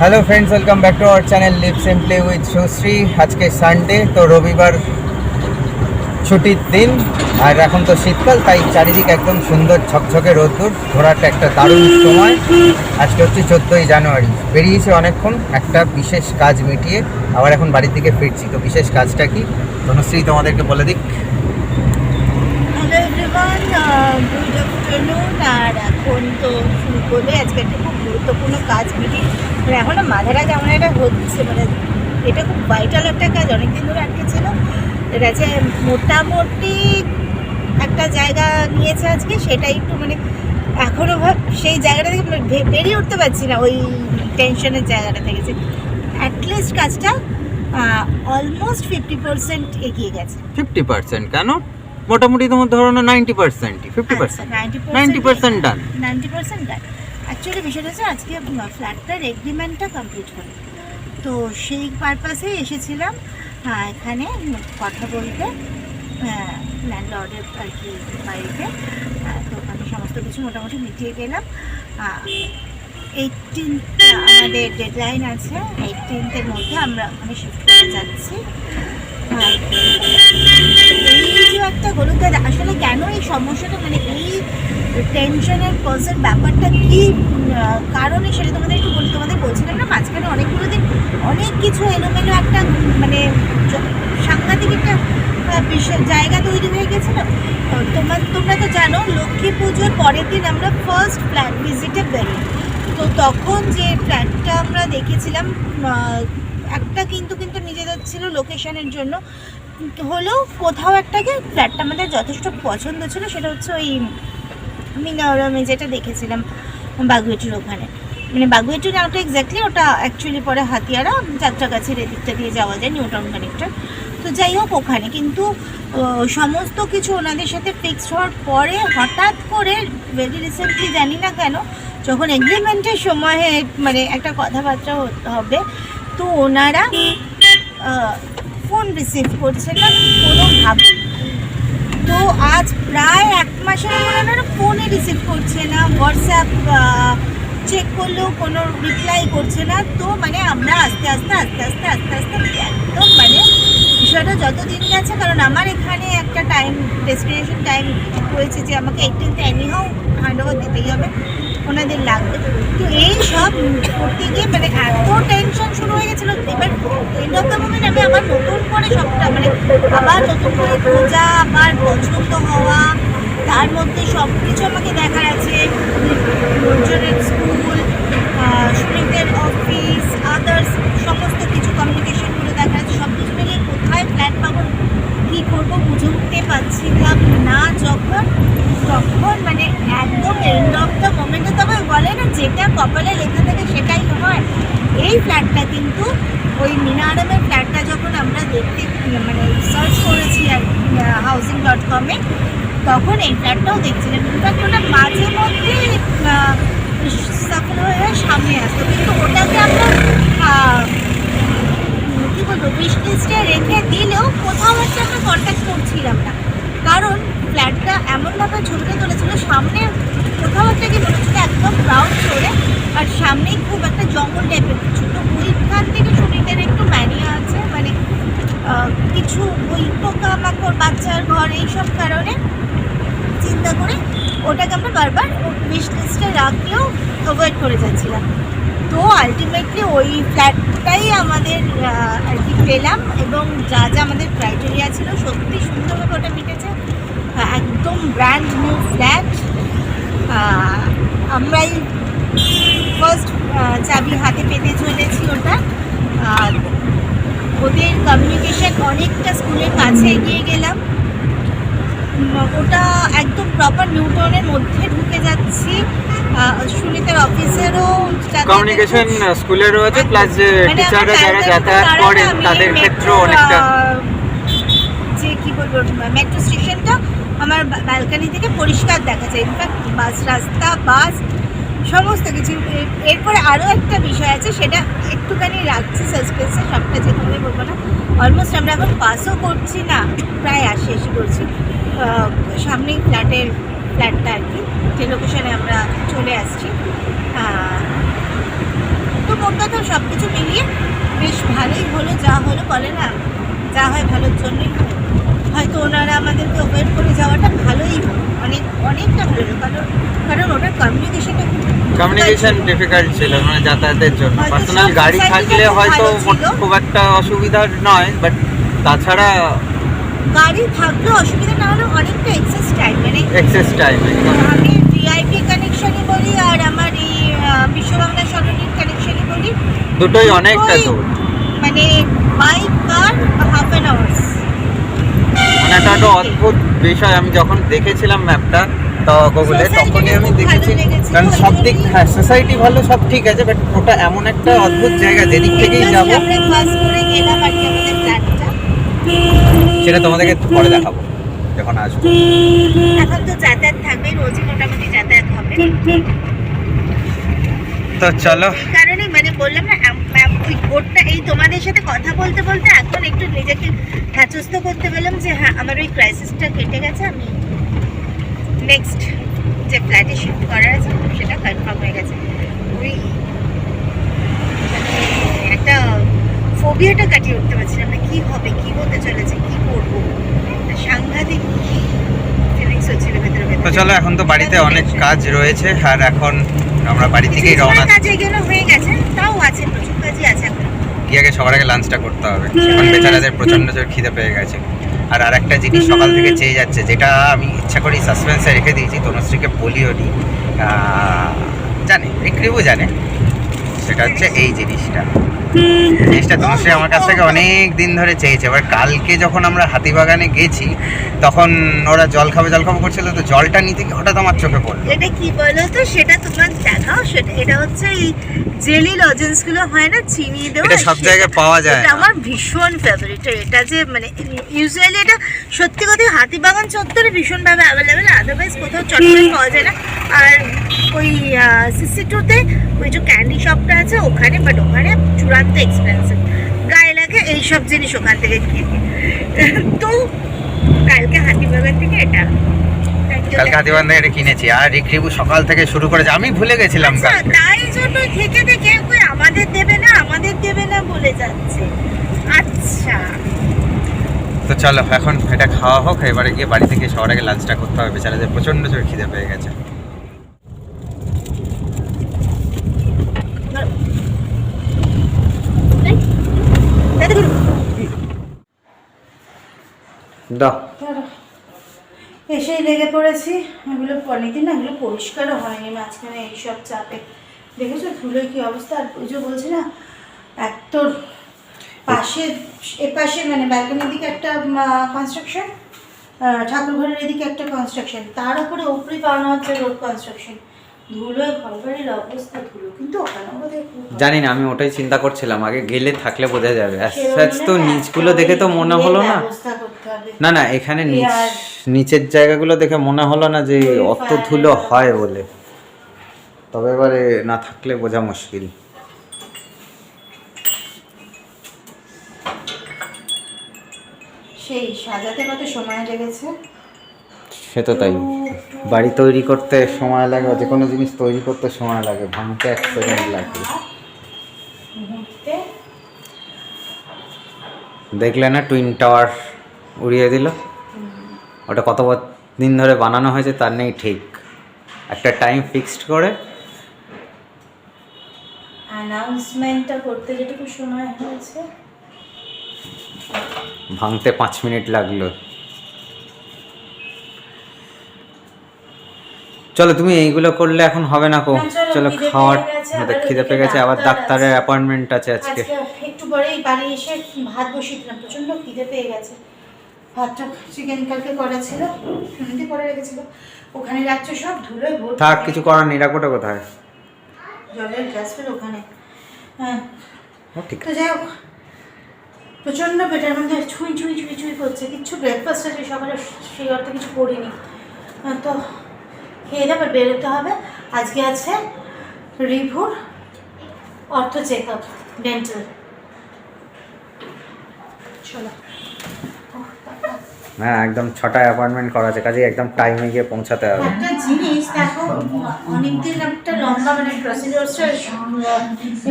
Hello friends, welcome back to our channel live simply with Sushri. আজকে Sunday, তো রবিবার ছুটির দিন, আর এখন তো শীতকাল, তাই চারিদিক একদম সুন্দর ঝকঝকে রোদ্দুর, ঘোরাটা একটা দারুণ সময়। আজকে হচ্ছে 14ই জানুয়ারি। বেরিয়েছে অনেকক্ষণ একটা বিশেষ কাজ মিটিয়ে, আবার এখন বাড়ির দিকে ফিরছি। তো বিশেষ কাজটা কি তনুশ্রী তোমাদেরকে বলে দিক। Hello everyone, good afternoon. আর এখন তো শুরু করবে আজকে একটা খুব গুরুত্বপূর্ণ কাজ মিটিং। মানে এখনও মাথাটা কেমন একটা হচ্ছে, মানে এটা খুব ভাইটাল একটা কাজ, অনেকদিন ধরে আটকে ছিল। এটা যে মোটামুটি একটা জায়গা নিয়েছে আজকে, সেটাই একটু মানে এখনও সেই জায়গাটা থেকে বেরিয়ে উঠতে পারছি না, ওই টেনশনের জায়গাটা থেকে। যে অ্যাটলিস্ট কাজটা অলমোস্ট 50% এগিয়ে গেছে। 50% কেন? মোটামুটি তোমার ধরো না 90%, 50%, 90% ডান। 90% ডান। অ্যাকচুয়ালি বিষয়টা হচ্ছে আজকে ফ্ল্যাটটার এগ্রিমেন্টটা কমপ্লিট হলো, তো সেই পারপাসে এসেছিলাম এখানে কথা বলতে ল্যান্ডলর্ডের আর কি বাড়িতে। তো ওখানে সমস্ত কিছু মোটামুটি মিটিয়ে গেলাম। 18th আমাদের ডেডলাইন আছে, 18th মধ্যে আমরা ওখানে শিফট করে যাচ্ছি। এই যে একটা হলুদ গাছ, আসলে কেন এই সমস্যাটা, মানে এই টেনশনের কজের ব্যাপারটা কি কারণে, সেটা তোমাদের একটু বলি। তোমাদের বলছিলাম না মাঝখানে অনেকগুলো দিন অনেক কিছু এলোমেলো একটা মানে সাংঘাতিক একটা বিশেষ জায়গা তৈরি হয়ে গেছিলো। তোমরা তো জানো, লক্ষ্মী পুজোর পরের দিন আমরা ফার্স্ট ফ্ল্যাট ভিজিটে বেরোই। তো তখন যে ফ্ল্যাটটা আমরা দেখেছিলাম, একটা কিন্তু নিজেদের ছিল লোকেশনের জন্য হলেও কোথাও একটাকে ফ্ল্যাটটা আমাদের যথেষ্ট পছন্দ ছিল। সেটা হচ্ছে ওই মিনারমে যেটা দেখেছিলাম বাগুইটির ওখানে, মানে বাগুইটি নামটা এক্স্যাক্টলি, ওটা অ্যাকচুয়ালি পরে হাতিয়ারা যাত্রাগাছির এদিকটা দিয়ে যাওয়া যায়, নিউ টাউন কানেক্টর। তো যাই হোক, ওখানে কিন্তু সমস্ত কিছু ওনাদের সাথে ফিক্সড হওয়ার পরে হঠাৎ করে ভেরি রিসেন্টলি জানি না কেন, যখন এগ্রিমেন্টের সময়ে মানে একটা কথাবার্তা হবে, তো ওনারা ফোন রিসিভ করছে না কোনোভাবে। তো আজ প্রায় 1 মাসের উপর ওনারা ফোনে রিসিভ করছে না, হোয়াটসঅ্যাপ চেক করলেও কোনো রিপ্লাই করছে না। তো মানে আমরা আস্তে আস্তে একদম মানে বিষয়টা যত দিন গেছে, কারণ আমার এখানে একটা টাইম ডেস্টিনেশন টাইম হয়েছে যে আমাকে 18th এনিহাও হ্যান্ড ওভার দিতেই হবে, ওনাদের লাগবে। তো এই সব করতে গিয়ে মানে এত টেনশন শুরু হয়ে গেছিলো। এবার এন্ড অফ দ্য মোমেন্ট আমি আবার নতুন করে সবটা মানে আবার নতুন করে খোঁজা, আবার পছন্দ হওয়া, তার মধ্যে সব কিছু আমাকে দেখার আছে। লোকজনের স্কুল, সুনীতের অফিস, আদার্স সমস্ত কিছু কমিউনিকেশনগুলো দেখার আছে। সব কিছু মিলিয়ে কোথায় ফ্ল্যাট পাবো, কী করবো বুঝে উঠতে পারছিলাম না তখন মানে একদম এন্ড অফ দ্য মোমেন্টে। তবে বলে না, যেটা কপালে লেখা থাকে সেটাই হয়। এই ফ্ল্যাটটা কিন্তু ওই মিনারমের ফ্ল্যাটটা যখন আমরা দেখতে মানে সার্চ করেছি আর housing.com-এ, তখন এই ফ্ল্যাটটাও দেখছিলাম। ইনফ্যাক্ট ওটা মাঝে মধ্যে সাফল হয়ে সামনে আসতো, কিন্তু ওটাকে আমরা কী বলবো উইশ লিস্টে রেখে দিলেও কোথাও একটা আমরা কন্ট্যাক্ট করছিলাম না, কারণ ফ্ল্যাটটা এমনভাবে ছবিটা তুলেছিল, সামনে কোথাও একটা কি মনে হচ্ছিল একদম গ্রাউন্ড ফ্লোরে, আর সামনেই খুব একটা জঙ্গল টাইপের কিছু। তো ওইখান থেকে সুনীতের একটু ম্যানিয়া আছে, মানে কিছু ওই পোকামাকড়, বাচ্চার ঘর, এইসব কারণে চিন্তা করে ওটাকে আমরা বারবার উইশ লিস্টে রাখলেও অ্যাভয়েড করে যাচ্ছিলাম। তো আলটিমেটলি ওই ফ্ল্যাটটাই আমাদের আর কি পেলাম, এবং যা আমাদের ক্রাইটেরিয়া ছিল সত্যি সুন্দরভাবে ওটা মিটেছে। একদম ব্র্যান্ড নিউ ফ্ল্যাট। আমরাই ফার্স্ট চাবি হাতে পেতে চলেছি ওটা। ওদের কমিউনিকেশন অনেকটা স্কুলের কাছে এগিয়ে গেলাম। ওটা একদম প্রপার নিউ টাউনের মধ্যে ঢুকে যাচ্ছি। সুনীতের অফিসেরও কমিউনিকেশন স্কুলেরও আছে, প্লাস যে টিচাররা যারা যাতায়াত করেন তাদের ক্ষেত্রেও অনেকটা, যে কি বলবো, মেট্রো স্টেশনটা আমার ব্যালকনি থেকে পরিষ্কার দেখা যায়। ইনফ্যাক্ট বাস সমস্ত কিছু। এরপরে আরও একটা বিষয় আছে, সেটা একটুখানি রাখছি সাসপেন্সে, সবটা যেভাবে বলবো না। অলমোস্ট আমরা এখন পাসও করছি না, প্রায় আসি করছি সামনেই ফ্ল্যাটটা আর কি, যে লোকেশনে আমরা চলে আসছি। তো মোট কথা সব কিছু মিলিয়ে বেশ ভালোই হলো, যা হলো বলে না, যা হয় ভালোর জন্যই হয়। হয়তো ওনারা আমাদেরকে ওয়েট করে যাওয়াটা ভালোই হলো, অনেকটা ভালো হলো, কারণ ওটার কমিউনিকেশন ডিফিকাল্ট ছিল মানে যাতায়াতের জন্য। হয়তো পার্সোনাল সব গাড়ি society থাকলে টা খুব হয়তো ভালো ছিল। খুব একটা অসুবিধার নয়, বাট তাছাড়া গাড়ি থাকলেও অসুবিধা না হলেও অনেকটা এক্সেস টাইম, মানে এক্সেস টাইম আমি ভিআইপি কানেকশনই বলি আর আমার এই বিশ্ববাংলা সরণির কানেকশনই বলি, দুটোই অনেকটা দুটোই দূর। মানে by car half an hours. মানে একটা একটা অদ্ভুত বিষয়, আমি যখন দেখেছিলাম ম্যাপটা তো গুগলে, Society তখনই আমি খুব ভালো দেখেছি। লেগেছিল, কারণ ওই সব দিক, জন্যই- হ্যাঁ সোসাইটি ভালো, সব ঠিক আছে, বাট ওটা এমন একটা অদ্ভুত জায়গা যেদিক থেকেই যাব আমরা বাস করে গেলাম আর কি আমাদের প্ল্যানটা। সেটা তোমাদেরকে পরে দেখাবো যখন আসবো। এখন তো যাতায়াত থাকবে, রোজই মোটামুটি যাতায়াত হবে। তো চলো, এই কারণে মানে বললাম না, ওই ভোটটা এই তোমাদের সাথে কথা বলতে বলতে এখন একটু নিজেকে হ্যাচস্ত করতে পেলাম যে হ্যাঁ আমার ওই ক্রাইসিসটা কেটে গেছে, আমি নেক্সট যে ফ্ল্যাটে শিফট করার আছে সেটা কনফার্ম হয়ে গেছে। ওই মানে একটা ফোবিয়াটা কাটিয়ে উঠতে পারছিলাম না, কি হবে, কি হতে চলেছে, কি করবো, একটা সাংঘাতিক ফিলিংস হচ্ছিল ভেতরে তো ভেতরে। চলো, এখন তো বাড়িতে অনেক কাজ রয়েছে, আর এখন আমরা বাড়ি কিছু থেকেই কিছু রওনা কাজে গেলে হয়ে গেছে, তাও আছে, প্রচুর কাজই আছে এখন। গিয়ে আগে সবার আগে লাঞ্চটা করতে হবে, কারণ বেচারাদের প্রচন্ড জোর খিদে পেয়ে গেছে। আর আরেকটা জিনিস সকাল থেকে চেয়ে যাচ্ছে, যেটা আমি ইচ্ছা করি সাসপেন্সে রেখে দিয়েছি, তনুশ্রীকে বলিও নি, জানে রিক্রিবও জানে, সেটা হচ্ছে এই জিনিসটা তনুশ্রী আমার কাছ থেকে অনেক দিন ধরে চেয়েছে। এবার কালকে যখন আমরা হাতিবাগানে গেছি তখন ওরা জল খাবো করছিল, তো জলটা নিতে গিয়ে হঠাৎ আমার চোখে পড়লো। এটা কি বলো তো, সেটা তোমার দেখাও, সেটা এটা হচ্ছে এই জেলি লজেন্স গুলো হয় না, চিনি দেওয়া, এটা সব জায়গায় পাওয়া যায় এটা না। আমার ভীষণ ফেভারিট। এটা যে মানে ইউজুয়ালি এটা সত্যি কথা হাতিবাগান চত্বরে ভীষণভাবে অ্যাভেলেবেল, আদারওয়াইজ কোথাও চটপটে পাওয়া যায় না। আর ওই সিসি2তে ওই যে ক্যান্ডি শপটা আছে ওখানে, বাট ওখানে চূড়ান্ত এক্সপেন্সিভ, গায়ে লাগে এইসব জিনিস ওখান থেকে কিনে। তো কালকে হাতিবাগান থেকে এটা কালকে হাতিবাগান থেকে এটা কিনেছি, আর রিক্রিবু সকাল থেকে শুরু করেছে, আমি ভুলে গেছিলাম আচ্ছা, কালকে। তাই জন্য থেকে থেকে কই আমাদের দেবে না বলে যাচ্ছে। আচ্ছা তো চলো, এখন এটা খাওয়া হোক, এবারে গিয়ে বাড়ি থেকে সবার আগে লাঞ্চটা করতে হবে, বেচারাদের প্রচন্ড জোর খিদে পেয়ে গেছে। দাও। এসেই লেগে পড়েছি, এগুলো অনেকদিন না, এগুলো পরিষ্কারও হয়নি মাঝখানে এইসব চাপে, দেখেছো ধুলোয় কি অবস্থা। আর ওই যে বলছি না, এক তো পাশে এপাশে মানে ব্যালকনির দিকে একটা কনস্ট্রাকশন, ঠাকুরঘরের এদিকে একটা কনস্ট্রাকশন, তার উপরে ওপরে বানানো হচ্ছে রোড কনস্ট্রাকশন, ধুলোয় ঘরবাড়ির অবস্থা ধুলো, কিন্তু ওখানে জানি না, আমি ওটাই চিন্তা করছিলাম, আগে গেলে থাকলে বোঝা যাবে। সেরকম তো না, নিচগুলো একটা দেখে তো ওই মনে হলো না, ব্যবস্থা করতে হবে। না না এখানে আর নিচের জায়গাগুলো দেখে মনে হলো না যে ওই অত ধুলো হয় বলে, তবে এবারে না থাকলে বোঝা মুশকিল। সেই সাজাতে কত সময় লেগেছে, সে তো তাই, বাড়ি তৈরি করতে সময় লাগে, যে কোনো জিনিস তৈরি করতে সময় লাগে, ভাঙতে 1 সেকেন্ড লাগে। মুহূর্তে দেখলে না টুইন টাওয়ার উড়িয়ে দিল, ওটা কত দিন ধরে বানানো হয়েছে তার নেই ঠিক, একটা টাইম ফিক্সড করে অ্যানাউন্সমেন্টটা করতে যেটুকু সময় হয়েছে, ভাঙতে 5 মিনিট লাগলো। চলো, তুমি এইগুলো করলে এখন হবে না কো, চলো খাওয়ার খিদে পেয়ে গেছে, আবার ডাক্তারের অ্যাপয়েন্টমেন্ট আছে আজকে। একটু পরেই বাড়ি এসে ভাত বসিয়ে দিলাম, প্রচন্ড খিদে পেয়ে গেছে। ভাতটা চিকেন কালকে করা ছিল, ফ্রিজে করে রেখেছিল, ওখানে রাখছে সব ধুলোয় ভর্তি। থাক, কিছু করার নেই, রাখোটা কোথায়, জলের গ্লাস ফেলে ওখানে। হ্যাঁ ঠিক তো যাই হোক, প্রচণ্ড পেটের মধ্যে ছুঁই ছুঁই ছুঁই ছুঁই করছে, কিচ্ছু ব্রেকফাস্ট আছে সকালে সেই অর্থে কিছু করিনি, তো খেয়ে দেবে বেরোতে হবে। আজকে আছে রিভুর অর্থ চেক আপ ডেন্টাল, চলো। হ্যাঁ একদম 6টায় অ্যাপয়েন্টমেন্ট করা আছে, কাজে একদম টাইমে গিয়ে পৌঁছাতে হবে। একটা জিনিস দেখো, অনেকদিন একটা লম্বা মানে প্রসিডিওরটা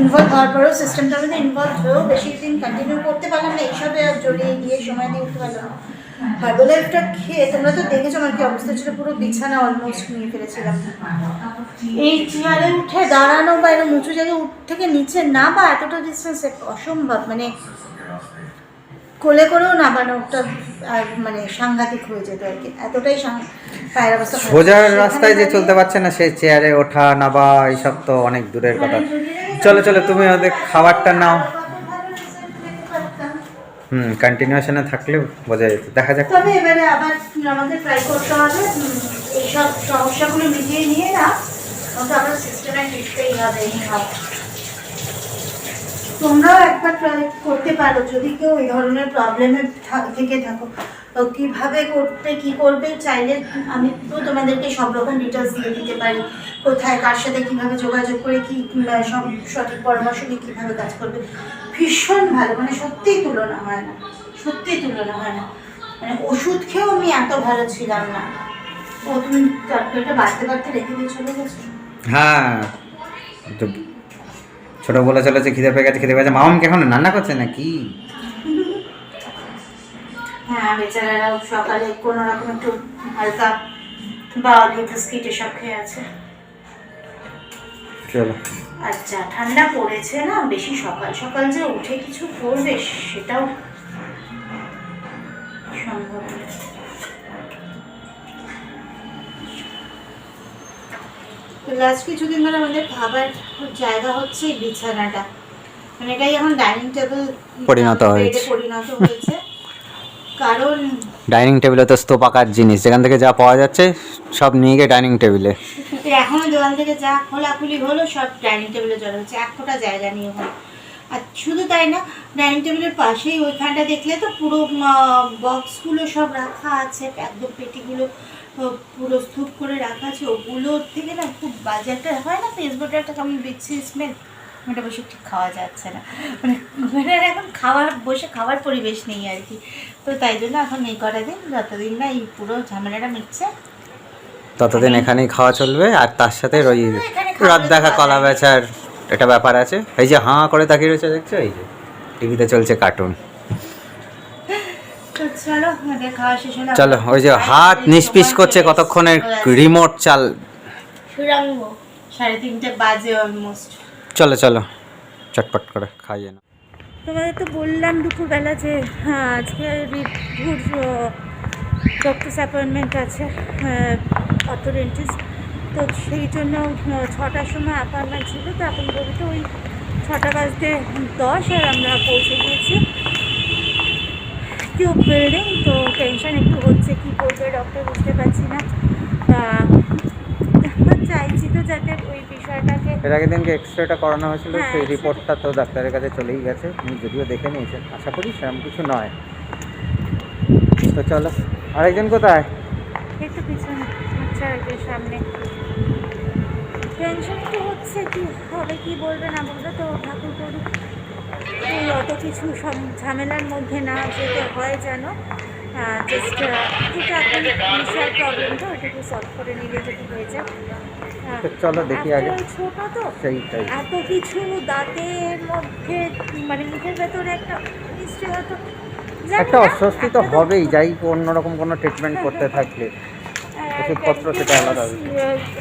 ইনভলভ হওয়ার পরেও সিস্টেমটার মধ্যে ইনভলভ হয়েও বেশি দিন কন্টিনিউ করতে পারলাম না, এইসবে জড়িয়ে গিয়ে সময় দিয়ে উঠতে পারলাম না। হার্বালাইফটা খেয়ে তোমরা তো দেখেছো আমার কি অবস্থা ছিল, পুরো বিছানা অলমোস্ট নিয়ে ফেলেছিলাম। এই চেয়ারে উঠে দাঁড়ানো বা এরকম উঁচু জায়গায় থেকে নিচে না বা এতটা ডিস্টেন্স অসম্ভব, মানে কোলে করেও নামানোটা মানে সাংঘাতিক হয়ে যেত আর কি, এতটাই পায়ের অবস্থা খারাপ। সোজা রাস্তায় যে চলতে পারছে না, সে চেয়ারে ওঠা নামা এইসব তো অনেক দূরের কথা। চলো চলো তুমি ওদের খাবারটা নাও। কন্টিনিউশনে থাকলেও বোঝা যেত, দেখা যাক। তবে এবারে আবার আমাদের ট্রাই করতে হবে এইসব সমস্যাগুলো মিটিয়ে নিয়ে না, ওটা আবার সিস্টেমে ফিরতেই হবে। তোমরাও একবার ট্রাই করতে পারো যদি কেউ এই ধরনের প্রবলেমে থেকে থাকো, কীভাবে করতে কী করবে চাইলে আমি তো তোমাদেরকে সব রকম ডিটেলস দিয়ে দিতে পারি, কোথায় কার সাথে কীভাবে যোগাযোগ করে কী সব সঠিক পরামর্শ নিয়ে কীভাবে কাজ করবে। ভীষণ ভালো, মানে সত্যিই তুলনা হয় না, সত্যিই তুলনা হয় না। মানে ওষুধ খেয়েও আমি এত ভালো ছিলাম না। ও তুমি তরকারিটা বাড়তে বাড়তে রেখে দিয়ে চলে গেছো? হ্যাঁ তো ছোট বলে চলেছে খিদে পেয়ে গেছে, খিদে পেয়ে গেছে। মামাম কেমন রান্না করছে নাকি? হ্যাঁ বেচারারাও সকালে কোনো রকম একটু হালকা বা অলিভ বিস্কিট এসব খেয়ে আছে। চলো। আচ্ছা ঠান্ডা পড়েছে না বেশি, সকাল সকাল যে উঠে কিছু করবে সেটাও সম্ভব না। লাস্ট কিছুদিন ধরে আমাদের খাবার জায়গা হচ্ছে বিছানাটা, মানে এটাই এখন ডাইনিং টেবিল পরিণত হয়েছে। কারণ ডাইনিং টেবিলে তো স্তূপাকার জিনিস, যেখান থেকে যা পাওয়া যাচ্ছে সব নিয়ে গিয়ে ডাইনিং টেবিলে। এখনো দোকান থেকে যা খোলাখুলি হলো সব ডাইনিং টেবিলে জড়ো হচ্ছে, এক ফোঁটা জায়গা নিয়ে হয়। আর শুধু তাই না, ডাইনিং টেবিলের পাশেই ওইখানটা দেখলে তো পুরো বক্সগুলো সব রাখা আছে, একদম পেটিগুলো পুরো স্তূপ করে রাখা আছে, ওগুলোর থেকে না খুব বাজে একটা হয় না, ফেসবুকে একটা কেমন বিচ্ছিরি স্মেল, ওটা বসে ঠিক খাওয়া যাচ্ছে না, মানে এখন বসে খাওয়ার পরিবেশ নেই আর কি। তো তাই জন্য এখন এই কটা দিন, যতদিন না এই পুরো ঝামেলাটা মিটছে ততদিন এখানেই খাওয়া চলবে। আর তার সাথে ওই রাত দেখা কলা বেচার একটা ব্যাপার আছে। এই যে হাঁ করে তাকিয়ে রয়েছে দেখছো, এই যে টিভিতে চলছে কার্টুন। চলো, ওই যে হাত নিষ্পিস করছে কতক্ষণের রিমোট চাল। 3:30 বাজে অলমোস্ট। চলো চলো চটপট করে খাইয়ে না। তোমাদের তো বললাম দুপুরবেলা যে হ্যাঁ আজকে রিভুর ডক্টরস অ্যাপয়েন্টমেন্ট আছে অর্থোডেন্টিস্ট, তো সেই জন্য 6টার সময় অ্যাপয়েন্টমেন্ট ছিল। তো এখন বলতে ওই 6:10 আর আমরা পৌঁছে গিয়েছি টিউব বিল্ডিং। তো টেনশন একটু হচ্ছে, কী করবে ডক্টর বুঝতে পারছি না। চাইছি তো যাতে ওই বিষয়টাকে, এর আগের দিনকে এক্সরেটা করানো হয়েছিল, হ্যাঁ, সেই রিপোর্টটা তো ডাক্তারের কাছে চলেই গেছে, উনি যদিও দেখে নিয়েছেন, আশা করি সেরকম কিছু নয়। তো চলো, আরেকজন কোথায়? একটু পিছনে, আচ্ছা এর সামনে। টেনশন তো হচ্ছে কি হবে, কি বলবে না বলবে, তো ঠাকুর করুক এই অত কিছু ঝামেলার মধ্যে না যেতে হয় যেন। জাস্ট এটা এখন বিষয় প্রবলেমটা ওইটাকে সলভ করে নিলে যদি হয়ে যায়। চলো দেখি আগে। ছোট তো সেইটাই, এত কিছু দাঁতের মধ্যে, মানে মুখের ভেতরে একটা নিশ্চয় হয়তো একটা অস্বস্তি তো হবেই, যাই অন্যরকম কোনো ট্রিটমেন্ট করতে থাকলে। ওষুধপত্র সেটা আলাদা,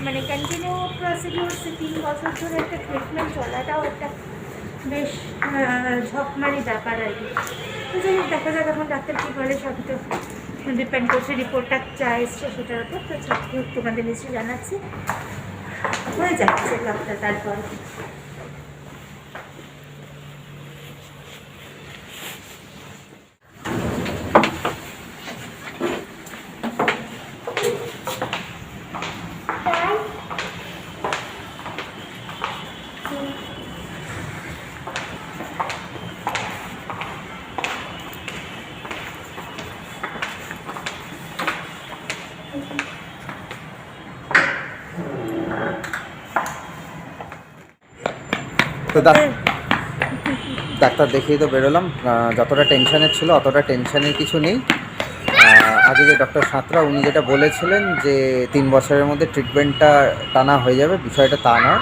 মানে কন্টিনিউ প্রসিডিউরস 3 বছর ধরে একটা ট্রিটমেন্ট চলাটাও একটা বেশ ঝকমারি ব্যাপার আর কি। তো যাই হোক দেখা যাক এখন ডাক্তার কী বলে, সব তো ডিপেন্ড করছে রিপোর্টটা যা এসছে সেটার উপর। তো তোমাদের নিশ্চয়ই জানাচ্ছি, হয়ে যাচ্ছে ডাক্তার তারপর। তো ডাক্তার দেখিয়ে তো বেরোলাম। যতটা টেনশনের ছিল অতটা টেনশনের কিছু নেই। আগে যে ডক্টর সাঁতরা উনি যেটা বলেছিলেন যে 3 বছরের মধ্যে ট্রিটমেন্টটা টানা হয়ে যাবে, বিষয়টা তা নয়।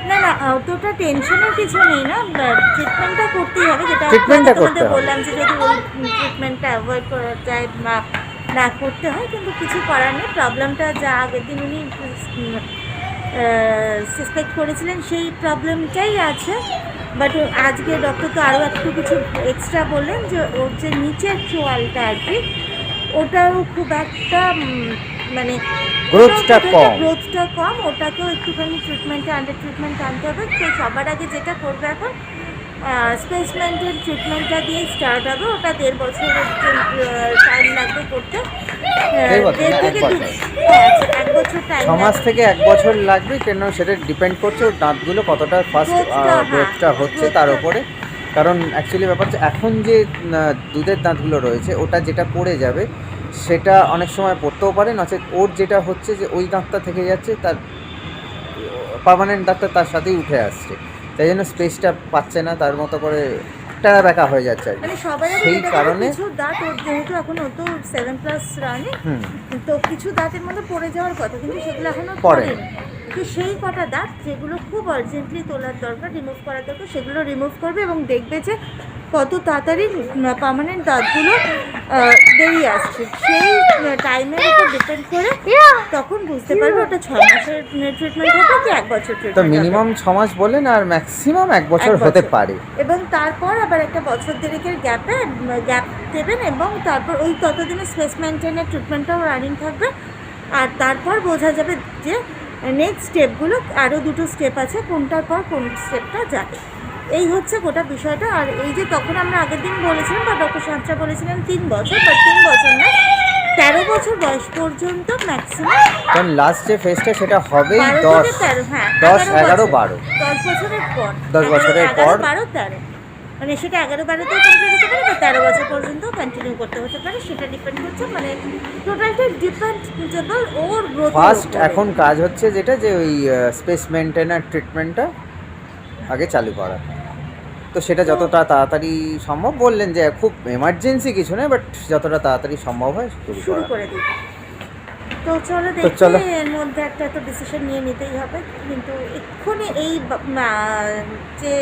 না না, অতটা টেনশনের কিছু নেই না, ট্রিটমেন্টটা করতেই হবে, যেটা ট্রিটমেন্টটা করতে তোমাদের হবে। বললাম যে যদি ওই ট্রিটমেন্টটা অ্যাভয়েড করা যায় বা না করতে হয়, কিন্তু কিছু করার নেই। প্রবলেমটা যা আগের দিন উনি সাসপেক্ট করেছিলেন সেই প্রবলেমটাই আছে, বাট আজকে ডক্টর তো আরও একটু কিছু এক্সট্রা বললেন যে ওর যে নিচের চোয়ালটা আর কি, ওটাও খুব একটা মানে গ্রোথটা কম। গ্রোথটা কম, ওটাকেও একটুখানি আন্ডার ট্রিটমেন্ট আনতে হবে। তো সবার আগে যেটা করবে এখন স্পেস মেইনটেইন ট্রিটমেন্টটা দিয়ে স্টার্ট হবে, ওটা 1.5 বছরের টাইম লাগবে করতে। 1.5 বছর, 1.5 থেকে 1 বছর। 1 বছর টাইম 6 মাস থেকে 1 বছর লাগবে, কেন সেটা ডিপেন্ড করছে ওর দাঁতগুলো কতটা ফাস্ট গ্রোথটা হচ্ছে তার উপরে। কারণ অ্যাকচুয়ালি ব্যাপার হচ্ছে এখন যে দুধের দাঁতগুলো রয়েছে ওটা যেটা পড়ে যাবে সেটা অনেক সময় পড়তেও পারে, নচেত ওর যেটা হচ্ছে যে ওই দাঁতটা থেকে যাচ্ছে, তার পার্মানেন্ট দাঁতটা তার সাথেই উঠে আসছে, তাই জন্য স্পেসটা পাচ্ছে না, তার মতো করে টেরা বেঁকা হয়ে যাচ্ছে আর কি। মানে সবাই সেই কারণে কিছু দাঁত ওর যেহেতু এখন ও তো 7+ রানে, তো কিছু দাঁতের মধ্যে পড়ে যাওয়ার কথা, কিন্তু সেগুলো এখনো পড়েনি। পড়েনি। তো সেই কটা দাঁত যেগুলো খুব আর্জেন্টলি তোলার দরকার, রিমুভ করার দরকার, সেগুলো রিমুভ করবে এবং দেখবে যে কত তাড়াতাড়ি পার্মানেন্ট দাঁতগুলো বেরিয়ে আসছে। সেই টাইমের উপর ডিপেন্ড করে তখন বুঝতে পারবে ওটা 6 মাসের ট্রিটমেন্ট হবে কি 1 বছর তো ট্রিটমেন্ট। মিনিমাম 6 মাস বলেন আর ম্যাক্সিমাম 1 বছর হতে পারে। এবং তারপর আবার একটা বছর দেড়েকের গ্যাপ দেবেন, এবং তারপর ওই ততদিনে স্পেস মেইনটেইনের ট্রিটমেন্টটাও রানিং থাকবে। আর তারপর বোঝা যাবে যে নেক্সট স্টেপগুলো, আরও 2টো স্টেপ আছে, কোনটার পর কোন স্টেপটা যাবে। এই হচ্ছে গোটা বিষয়টা। আর এই যে তখন আমরা আগের দিন বলেছিলাম বা ডক্টর সাঁতরা বলেছিলেন 3 বছর, বা 3 বছর না, 13 বছর বয়স পর্যন্ত ম্যাক্সিমাম। কারণ লাস্ট যে ফেজটা সেটা হবেই 10, 10, 11, 12 10 বছরের পর, 10 বছরের পর 12, 13, মানে সেটা 11-12তেও কমপ্লিট হতে পারে বা 13 বছর পর্যন্ত কন্টিনিউ করতে হতে পারে, সেটা ডিপেন্ড করছে, মানে টোটালটা ডিপেন্ডেবল ওর গ্রোথ। ফার্স্ট এখন কাজ হচ্ছে যেটা যে ওই স্পেস মেইনটেনার ট্রিটমেন্টটা আগে চালু করা। তো সেটা যতটা তাড়াতাড়ি সম্ভব, বললেন যে খুব এমার্জেন্সি কিছু নেই, বাট যতটা তাড়াতাড়ি সম্ভব হয় শুরু শুরু করা। করে দিই। তো চলো তো দেখি, চলো। এর মধ্যে একটা তো ডিসিশন নিয়ে নিতেই হবে, কিন্তু এক্ষুনি এই যে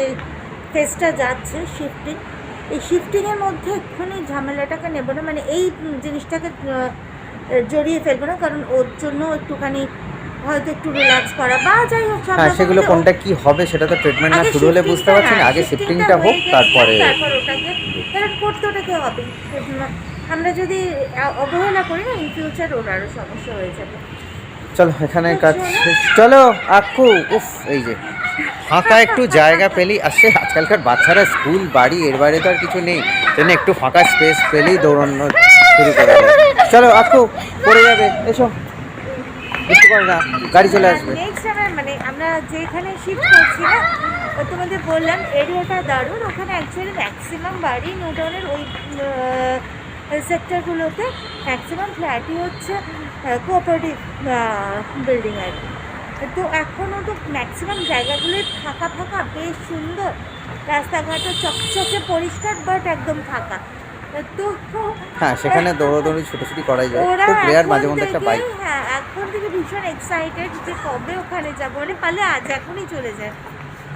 ফেজটা যাচ্ছে শিফটিং, এই শিফটিংয়ের মধ্যে এক্ষুনি ঝামেলাটাকে নেব না, মানে এই জিনিসটাকে জড়িয়ে ফেলবো না, কারণ ওর জন্য একটুখানি হয়তো একটু রিল্যাক্স করা বা যাই হোক, হ্যাঁ, সেগুলো কোনটা কি হবে সেটা তো ট্রিটমেন্ট না শুরু হলে বুঝতে পারছি না, আগে শিফটিংটা হোক তারপরে ওটাকে, কারণ করতে ওটাকে হবে। আমরা যদি অবহেলা করি না, ইন ফিউচার ওর আরও সমস্যা হয়ে যাবে। চলো এখানে কাজ শেষ। চলো আক্কু, উফ এই যে ফাঁকা একটু জায়গা পেলেই আসে, আজকালকার বাচ্চারা স্কুল বাড়ি এর বাইরে তো আর কিছু নেই, জন্য একটু ফাঁকা স্পেস পেলেই দৌড়ানো শুরু করে দেয়। চলো আক্কু, পড়ে যাবে, এসো, কিছু করে না, গাড়ি চলে আসবে। নেক্সট মানে আমরা যেখানে শিফট করছি না, তোমাদের বললাম এরিয়াটা দারুণ, ওখানে অ্যাকচুয়ালি ম্যাক্সিমাম বাড়ি নিউটাউনের ওই সেক্টরগুলোতে ম্যাক্সিমাম ফ্ল্যাটই হচ্ছে কোঅপারেটিভ বিল্ডিং আর কি। তো এখনও তো ম্যাক্সিমাম জায়গাগুলোই ফাঁকা ফাঁকা, বেশ সুন্দর, রাস্তাঘাটও চকচকে পরিষ্কার, বাট একদম ফাঁকা। তো হ্যাঁ, সেখানে দৌড়াদৌড়ি ছুটোছুটি করাই যায়, ওরা খুব রেয়ার মাঝে এখন মধ্যে একটা থেকে, বাইক। হ্যাঁ এখন থেকে ভীষণ এক্সাইটেড যে কবে ওখানে যাবো, মানে পারলে আজ এখনই চলে যায়।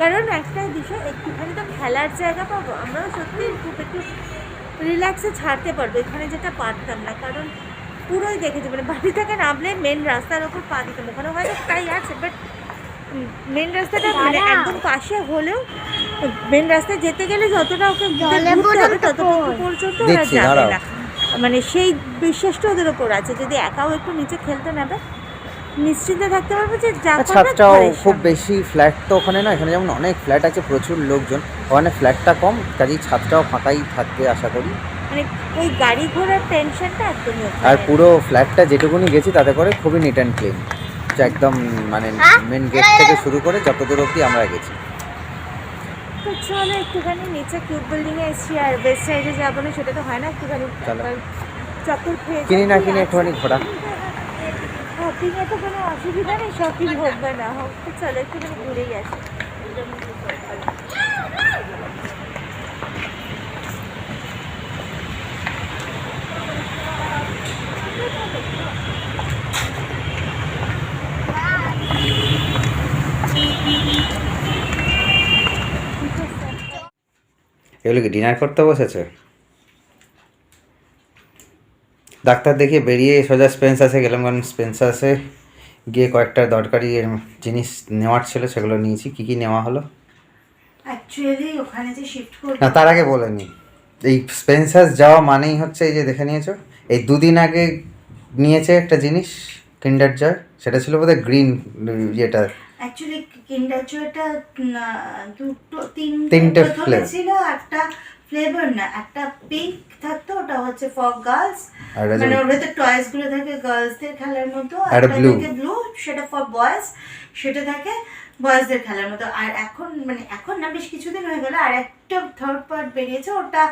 কারণ একটা বিষয়, একটুখানি তো খেলার জায়গা পাবো, আমরাও সত্যি খুব একটু রিল্যাক্সে ছাড়তে পারবো, এখানে যেটা পারতাম না। কারণ পুরোই দেখেছি, মানে বাড়ি থেকে নামলে মেন রাস্তার ওপর পা দিতাম, ওখানে হয়তো তাই আছে, বাট মেন রাস্তাটা মানে একদম পাশে হলেও মেন রাস্তায় যেতে গেলে যতটা ওকে ঘুরতে হবে ততটুকু পর্যন্ত ওরা দিচ্ছি, যাবে দাঁড়াও। না, মানে সেই বিশ্বাসটা ওদের ওপর আছে। যদি একাও একটু নিচে খেলতে নেবে, নিশ্চিন্তে থাকতে পারবে যে যা করবে ছাদটাও ঘরের খুব সামনে। বেশি ফ্ল্যাট তো ওখানে না, এখানে যেমন অনেক ফ্ল্যাট আছে, প্রচুর লোকজন, ওখানে ফ্ল্যাটটা কম, কাজেই ছাদটাও ফাঁকাই থাকবে আশা করি। মানে ওই গাড়ি ঘোড়ার টেনশনটা একদমই ওখানে আর নেই। পুরো ফ্ল্যাটটা যেটুকুনি গেছি তাতে করে খুবই নিট অ্যান্ড ক্লিন, একদম মানে মেন গেট থেকে শুরু করে যত দূর অবধি আমরা গেছি। তো চলো একটুখানি নিচে কিউব বিল্ডিংয়ে এসছি, আর ওয়েস্ট সাইডে যাবো না সেটা তো হয় না, একটুখানি চলো। চত্বর খেয়ে কিনি না কিনি একটুখানি ঘোরা। শপিংয়ে তো কোনো অসুবিধা নেই, শপিং হোক বা না হোক, তো চলো একটুখানি ঘুরেই আসি। এগুলো কি ডিনার করতে বসেছে? ডাক্তার দেখিয়ে বেরিয়ে সোজা স্পেন্সার্সে গেলাম, কারণ স্পেন্সার্সে গিয়ে কয়েকটা দরকারি জিনিস নেওয়ার ছিল, সেগুলো নিয়েছি। কী কী নেওয়া হলো? অ্যাকচুয়ালি ওখানে যে শিফট করব না, তার আগে বলেনি। এই স্পেন্সার্স যাওয়া মানেই হচ্ছে এই যে দেখে নিয়েছো, এই 2 দিন আগে নিয়েছে একটা জিনিস কিন্ডার জয়, সেটা ছিল বোধহয় গ্রিন ইয়েটা। অ্যাকচুয়ালি কিন্ডার জয়টা তিনটে প্রথমে flavor। ছিল একটা ফ্লেভার না, একটা পিঙ্ক থাকতো, ওটা হচ্ছে ফর গার্লস, আর একটা মানে ওর ভেতর টয়েস গুলো থাকে গার্লসদের খেলার মতো, আর একটা blue। থাকে ব্লু, সেটা ফর বয়েজ, সেটা থাকে বয়েজদের খেলার মতো। আর এখন মানে এখন না, বেশ কিছুদিন হয়ে গেল আর একটা থার্ড পার্ট বেরিয়েছে, ওটা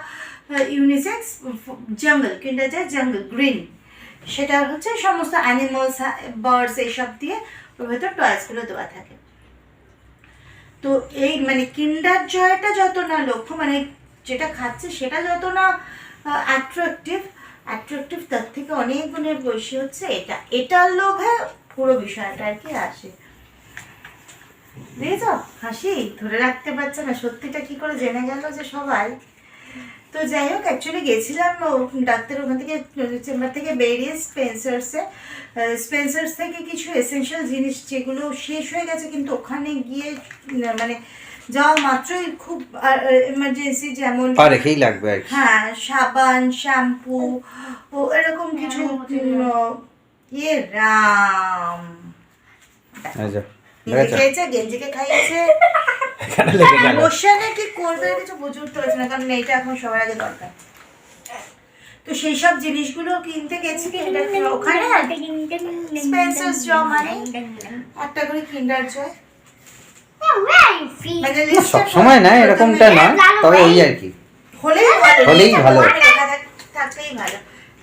ইউনিসেক্স জঙ্গল, কিন্ডার জয় জঙ্গল গ্রিন। সেটা হচ্ছে সমস্ত অ্যানিমালস, বার্ডস এইসব দিয়ে ওর ভেতর টয়েসগুলো দেওয়া থাকে। তো এই মানে কিন্ডার জয়টা যত না লক্ষ্য, মানে যেটা খাচ্ছে সেটা যত না অ্যাট্রাকটিভ, তার থেকে অনেক গুণের বেশি হচ্ছে এটার লোভে পুরো বিষয়টা আর কি আসে। বুঝেছ? হাসি ধরে রাখতে পারছে না, সত্যিটা কি করে জেনে গেল যে সবাই। তো যাই হোক, অ্যাকচুয়ালি গেছিলাম ডাক্তার ওখান থেকে চেম্বার থেকে বেরিয়ে স্পেন্সার্স থেকে কিছু এসেনশিয়াল জিনিস যেগুলো শেষ হয়ে গেছে, কিন্তু ওখানে গিয়ে মানে যাওয়া মাত্রই খুব এমার্জেন্সি, যেমন রেখেই লাগবে আর কি। হ্যাঁ, সাবান, শ্যাম্পু, ও এরকম কিছু ইয়ে রাম খেয়েছে, গেঞ্জিকে খাইয়েছে, ইমোশনে কি করবে কিছু বুঝে উঠতে পারছে না, কারণ এইটা এখন সবার আগে দরকার। তো সেই সব জিনিসগুলো কিনতে গেছি ওখানে। স্পেন্সার্স জয় মানে একটা করে কিন্ডার জয়, সব সময় না এরকমটা না, তবে ওই আর কি হলেই ভালো, থাকলেই ভালো।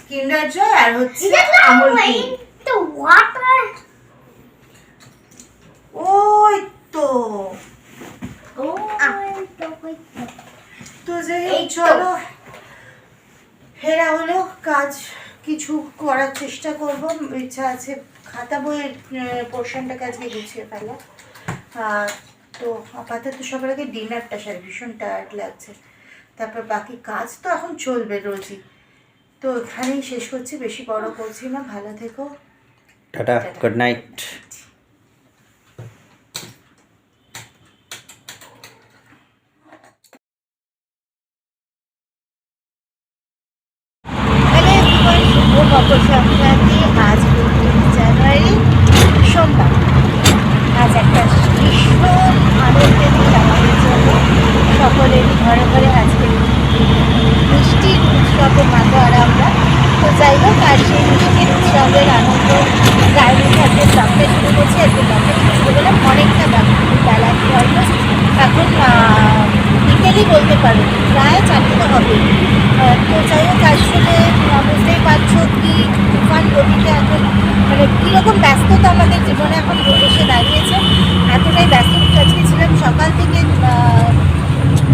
কিন্ডার জয় আর হচ্ছে আমুল কুল। ওই তো তো যাই হোক, চলো হেরা হলো, কাজ কিছু করার চেষ্টা করব, ইচ্ছা আছে খাতা বইয়ের পোর্শনটাকে আজকে গুছিয়ে ফেলা। তো আপাতত সবার আগে ডিনারটা সারি, ভীষণ টায়ার্ড লাগছে, তারপর বাকি কাজ তো এখন চলবে রোজই। তো এখানেই শেষ করছি, বেশি বড় করছি না, ভালো থেকো, tata, good night. Makar Sankranti, আজ 29 জানুয়ারি সোমবার। আজ একটা ভীষণ আনন্দের দিন আমাদের জন্য, সকলেরই ঘরে ঘরে আজকে মিষ্টির উৎসবে মাতোয়ারা আমরা। তো যাই হোক, আর সেই মিষ্টির উৎসবের আনন্দ গাড়ির সাথে ব্লগটা শুরু করছি। আজকে ব্লগটা শুরু করলাম অনেকটা বেলা, অলমোস্ট এখন বিকেলই বলতে পারো, প্রায় 4টে তো হবে। তো যাই হোক, আসলে বুঝতেই পারছো কি তুফান গতিতে এখন মানে কীরকম ব্যস্ততা আমাদের জীবনে এখন এসে দাঁড়িয়েছে। এতটাই ব্যস্ত আজকে ছিলাম সকাল থেকে,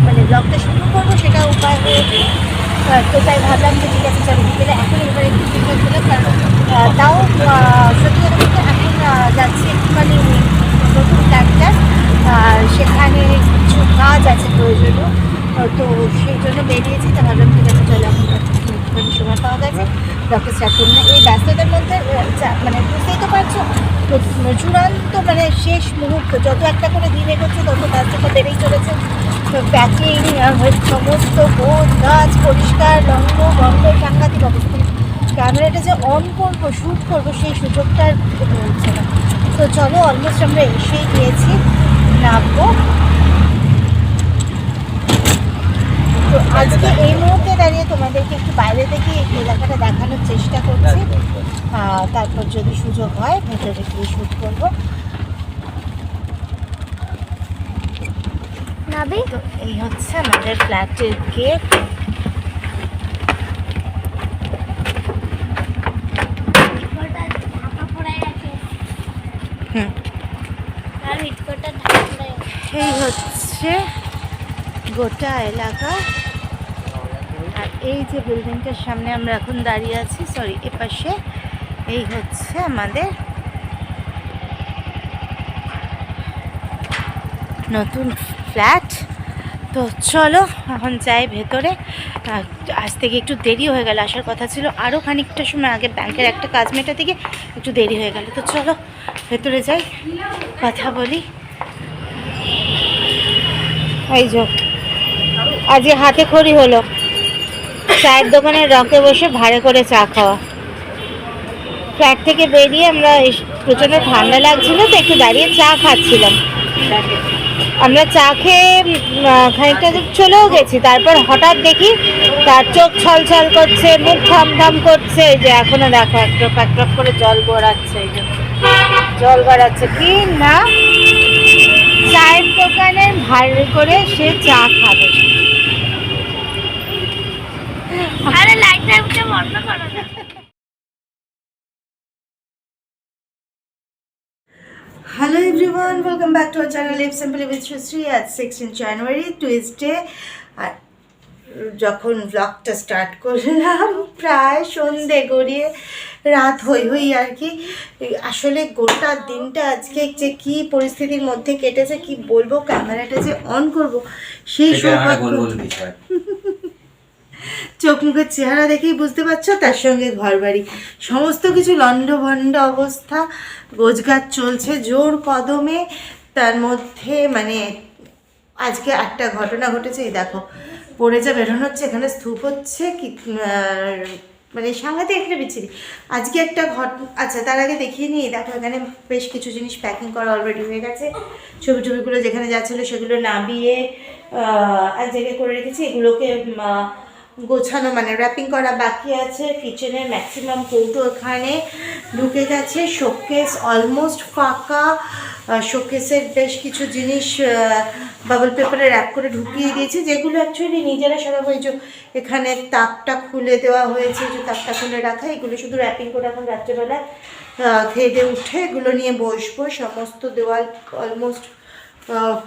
মানে ব্লগটা শুরু করবো সেটা উপায় হয়ে ওঠে। তো তাই ভাবলাম যে ঠিক আছে চলো বিকেলে এখন এবার একটু চিন্তা করলাম, কারণ তাও সত্যি কথা বলতে এখন যাচ্ছি একটুখানি নতুন ডাক্তার, আর সেখানে কিছু কাজ আছে প্রয়োজনীয়, তো সেই জন্য বেরিয়েছি। তা ভাবলাম ঠিক আছে চলো এখন একটুখানি সময় পাওয়া গেছে ডক্টর স্টার্ট করুন না। এই ব্যস্ততার মধ্যে মানে বুঝতেই তো পারছো, চূড়ান্ত মানে শেষ মুহূর্ত, যত একটা করে দিন এগোচ্ছে তত ব্যস্ততা বেড়েই চলেছে। তো প্যাকিং, সমস্ত বোধ গাছ পরিষ্কার, রঙ্গ বঙ্গ, সাংঘাতিক অবস্থা। ক্যামেরাটা যে অন করবো, শ্যুট করবো, সেই সুযোগটা আর হচ্ছে না। তো চলো, অলমোস্ট আমরা এসেই গিয়েছি, নামবো। তো আজকে এই মুহূর্তে দাঁড়িয়ে তোমাদেরকে একটু বাইরে থেকে এলাকাটা দেখানোর চেষ্টা করছি, তারপর যদি সুযোগ হয় ভেতরে গিয়ে শ্যুট করবো। তো এই হচ্ছে আমাদের ফ্ল্যাটের গেট। এই হচ্ছে গোটা এলাকা, আর এই যে বিল্ডিংটার সামনে আমরা এখন দাঁড়িয়ে আছি, সরি এপাশে এই হচ্ছে আমাদের নতুন ফ্ল্যাট। তো চলো এখন যাই ভেতরে। আজ থেকে একটু দেরি হয়ে গেল, আসার কথা ছিল আরও খানিকটা সময় আগে, ব্যাংকের একটা কাজ মেটাতে গিয়ে একটু দেরি হয়ে গেল। তো চলো ভেতরে যাই, কথা বলি। এই যে আজকে হাতে খড়ি হলো চায়ের দোকানে রকে বসে ভাড়ে করে চা খাওয়া। ফ্ল্যাট থেকে বেরিয়ে আমরা প্রচণ্ড ঠান্ডা লাগছিল তো একটু দাঁড়িয়ে চা খাচ্ছিলাম। আমরা চা খেয়ে খানিকটা দূর চলেও গেছি, তারপর হঠাৎ দেখি তার চোখ ছলছল করছে, মুখ থমথম করছে। এই যে এখনো দেখো এক ড্রপ করে জল গড়াচ্ছে। এই যে জল গড়াচ্ছে কি না, চায়ের দোকানে ভাড়ে করে সে চা খাবে। আরে লাইটটা উঠে বন্ধ করো না। Hello everyone, welcome back to our channel live simply with Sushri. আজ 16 জানুয়ারি টুইসডে। আর যখন ব্লগটা স্টার্ট করলাম প্রায় সন্ধে গড়িয়ে রাত হই আর কি। আসলে গোটা দিনটা আজকে যে কী পরিস্থিতির মধ্যে কেটেছে কি বলবো, ক্যামেরাটা যে অন করব সেই সৌভাগ্য, চোখ মুখের চেহারা দেখেই বুঝতে পারছো, তার সঙ্গে ঘরবাড়ি সমস্ত কিছু লণ্ডভণ্ড অবস্থা, গোছগাছ চলছে জোর কদমে। তার মধ্যে মানে আজকে একটা ঘটনা ঘটেছে, এই দেখো পড়ে যা বেরোনো হচ্ছে, এখানে স্তূপ হচ্ছে কি মানে সাংঘাতিক একটা বিচ্ছিরি আজকে একটা আচ্ছা তার আগে দেখিয়ে নিই। দেখো এখানে বেশ কিছু জিনিস প্যাকিং করা অলরেডি হয়ে গেছে। ছবিগুলো যেখানে যাচ্ছিলো সেগুলো নামিয়ে এক জায়গায় করে রেখেছি। এগুলোকে গোছানো মানে র্যাপিং করা বাকি আছে। কিচেনের ম্যাক্সিমাম কৌটো এখানে ঢুকে গেছে। শোকেস অলমোস্ট ফাঁকা। শোকেসের বেশ কিছু জিনিস বাবল পেপারে র্যাপ করে ঢুকিয়ে দিয়েছি, যেগুলো অ্যাকচুয়ালি নিজেরা সরাবো। এই যে এখানে তাকটা খুলে দেওয়া হয়েছে, যে তাকটা খুলে রাখা, এগুলো শুধু র্যাপিং করে এখন রাত্রেবেলায় খেয়ে দিয়ে উঠে এগুলো নিয়ে বসবো। সমস্ত দেওয়াল অলমোস্ট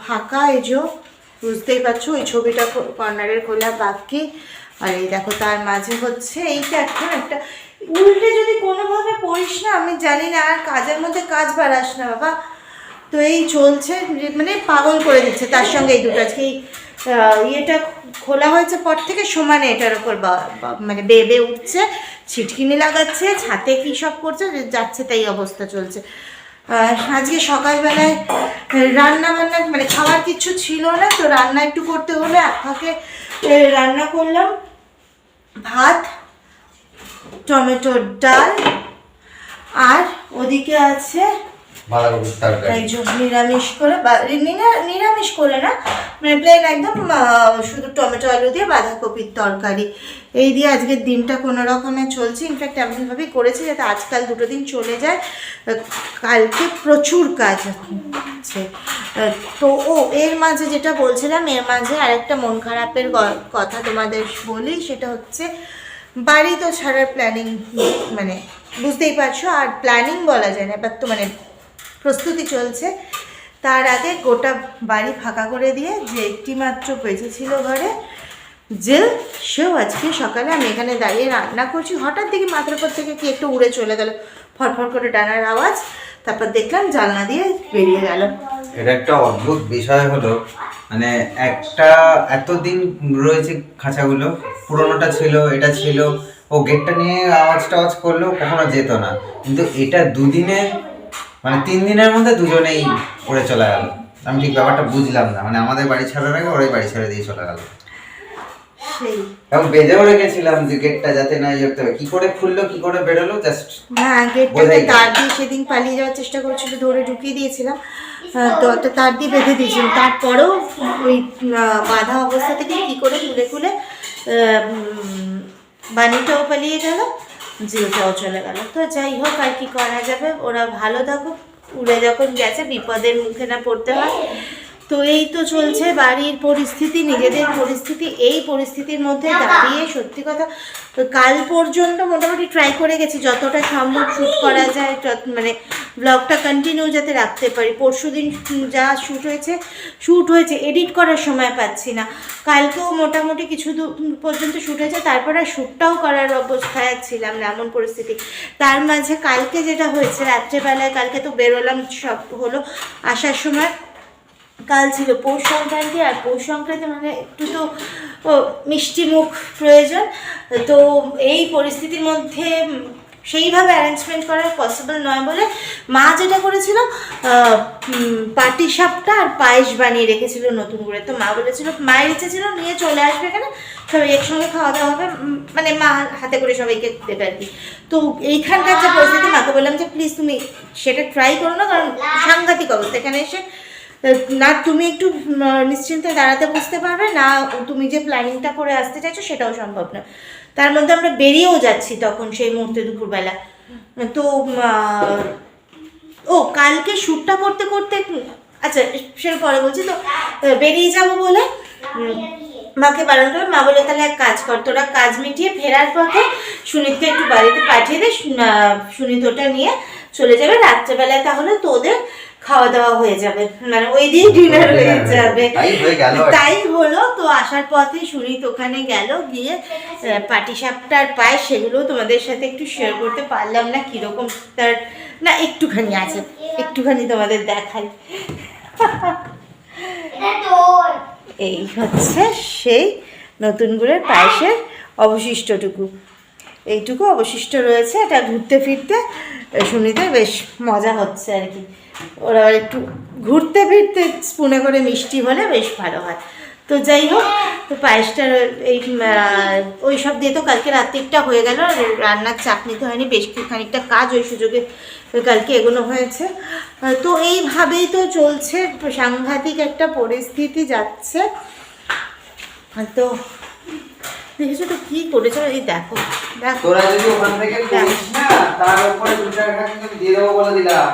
ফাঁকা। এই যে বুঝতেই পারছো, ওই ছবিটা কর্নারের খোলা বাকি। আর এই দেখো তার মাঝে হচ্ছে এইটা এখন একটা উল্টে যদি কোনোভাবে পড়িস না, আমি জানি না, আর কাজের মধ্যে কাজ বাড়াস না বাবা। তো এই চলছে, মানে পাগল করে দিচ্ছে। তার সঙ্গে এই দুটো আজকে ইয়েটা খোলা হয়েছে পর থেকে সমানে এটার ওপর মানে বেবে উঠছে, ছিটকিনি লাগাচ্ছে, ছাতে কী সব করছে, যাচ্ছে তাই অবস্থা চলছে। আজকে সকালবেলায় রান্না বান্না মানে খাওয়ার কিছু ছিল না, তো রান্না একটু করতে হলো। এক ফাঁকে রান্না করলাম ভাত, টমেটোর ডাল, আর ওদিকে আছে নিরামিষ করে, নিরামিষ করে না মানে প্লেন একদম, শুধু টমেটো আলু দিয়ে বাঁধাকপির তরকারি। এই দিয়ে আজকের দিনটা কোনো রকমে চলছে। ইনফ্যাক্ট এমনভাবেই করেছি যাতে আজকাল দুটো দিন চলে যায়, কালকে প্রচুর কাজ আছে। তো এর মাঝে যেটা বলছিলাম, এর মাঝে আরেকটা মন খারাপের কথা তোমাদের বলি। সেটা হচ্ছে বাড়ি তো ছাড়ার প্ল্যানিং, মানে বুঝতেই পারছো, আর প্ল্যানিং বলা যায় না, এবার তো মানে প্রস্তুতি চলছে। তার আগে গোটা বাড়ি ফাঁকা করে দিয়ে যে একটি মাত্র বেঁচে ছিল ঘরে জেল, সেও আজকে সকালে আমি এখানে দাঁড়িয়ে রান্না করছি, হঠাৎ দেখি মাথার উপর থেকে কি একটু উড়ে চলে গেল, ফটফট করে ডানার আওয়াজ। তারপর দেখলাম জানলা দিয়ে বেরিয়ে গেল। এটা একটা অদ্ভুত বিষয় হলো, মানে একটা এতদিন রয়েছে খাঁচাগুলো, পুরোনোটা ছিল, এটা ছিল, ও গেটটা নিয়ে আওয়াজ টাওয়াজ করলেও কখনো যেত না, কিন্তু এটা দুদিনে মানে 3 দিনের মধ্যে দুজনেই উড়ে চলে গেল। আমি ঠিক ব্যাপারটা বুঝলাম না, মানে আমাদের বাড়ি ছাড়ার আগে ওরাই বাড়ি ছেড়ে দিয়ে চলে গেল। এবং বেঁধেও রেখেছিলাম যে গেটটা যাতে না ইয়ে করতে হবে, কি করে খুললো কি করে বেরোলো জাস্ট। হ্যাঁ, গেটটাকে তার দিয়ে সেদিন পালিয়ে যাওয়ার চেষ্টা করেছিল, ধরে ঢুকিয়ে দিয়েছিলাম, তো একটা তার দিয়ে বেঁধে দিয়েছিলাম। তারপরেও ওই বাঁধা অবস্থা থেকে কী করে খুলে বানিটাও পালিয়ে গেল, জিলটাও চলে গেল। তো যাই হোক, আর কি করা যাবে, ওরা ভালো থাকুক। উড়ে যখন গেছে বিপদের মুখে না পড়তে হয়। তো এই তো চলছে বাড়ির পরিস্থিতি, নিজেদের পরিস্থিতি। এই পরিস্থিতির মধ্যে দাঁড়িয়ে সত্যি কথা কাল পর্যন্ত মোটামুটি ট্রাই করে গেছি যতটা সম্ভব শ্যুট করা যায়, মানে ব্লগটা কন্টিনিউ যাতে রাখতে পারি। পরশুদিন যা শ্যুট হয়েছে এডিট করার সময় পাচ্ছি না। কালকেও মোটামুটি কিছু পর্যন্ত শ্যুট হয়েছে, তারপরে শ্যুটটাও করার অবস্থায় ছিলাম না, এমন পরিস্থিতি। তার মাঝে কালকে যেটা হয়েছে রাত্রেবেলায়, কালকে তো বেরোলাম, সব হলো আসার সময়। কাল ছিল পৌষ সংক্রান্তি, আর পৌষ সংক্রান্তি মানে একটু তো মিষ্টি মুখ প্রয়োজন। তো এই পরিস্থিতির মধ্যে সেইভাবে অ্যারেঞ্জমেন্ট করা পসিবল নয় বলে মা যেটা করেছিল, পাটি সাপটা আর পায়েস বানিয়ে রেখেছিল নতুন করে। তো মা বলেছিল, মায়ের ইচ্ছে ছিল নিয়ে চলে আসবে এখানে, সবাই একসঙ্গে খাওয়া দাওয়া হবে, মানে মা হাতে করে সবাইকে দেবে আর কি। তো এইখানকার যে পরিস্থিতি, মাকে বললাম যে প্লিজ তুমি সেটা ট্রাই করো না, কারণ সাংঘাতিক অবস্থা। এখানে এসে না তুমি একটু নিশ্চিন্তে দাঁড়াতে বুঝতে পারবে, না তুমি যে প্ল্যানিংটা করে আসতে চাইছো সেটাও সম্ভব না। তার মধ্যে আমরা বেরিয়েও যাচ্ছি তখন সেই মুহূর্তে দুপুরবেলা। তো কালকে শ্যুটটা করতে করতে, আচ্ছা সেটা পরে বলছি। তো বেরিয়ে যাবো বলে মাকে বারণ করে, মা বলে তাহলে এক কাজ কর, তোরা কাজ মিটিয়ে ফেরার পথে সুনীতকে একটু বাড়িতে পাঠিয়ে দে, সুনীত ওটা নিয়ে চলে যাবে, রাত্রেবেলায় তাহলে তোদের খাওয়া দাওয়া হয়ে যাবে, মানে ওই দিন ডিনার হয়ে যাবে। তাই হলো। তো আসার পথে সুনীত ওখানে গেল, গিয়ে পাটিসাপটার পায়, সেগুলো তোমাদের সাথে একটু শেয়ার করতে পারলাম না, কিরকম তার না একটুখানি আছে, একটুখানি তোমাদের দেখাই। এই হচ্ছে সেই নতুন গুড়ের পায়েসের অবশিষ্টটুকু, এইটুকু অবশিষ্ট রয়েছে। এটা ঘুরতে ফিরতে শুনিতে বেশ মজা হচ্ছে আর কি। ওরা একটু ঘুরতে ফিরতে স্পুনে করে মিষ্টি হলে বেশ ভালো হয়। তো যাই হোক, তো পায়েসটার এই ওই সব দিয়ে তো কালকে রাত্রিটা হয়ে গেল, রান্নার চাপ নিতে হয়নি, বেশ খানিকটা কাজ ওই সুযোগে কালকে এগোনো হয়েছে। তো এইভাবেই তো চলছে, সাংঘাতিক একটা পরিস্থিতি যাচ্ছে। তো দেখেছো তো কি করেছো, এই দেখো দেখো। তোরা যদি ওখান থেকে করিস না, তার উপরে 2 টাকা কিন্তু দিয়ে দেবো বলে দিলাম,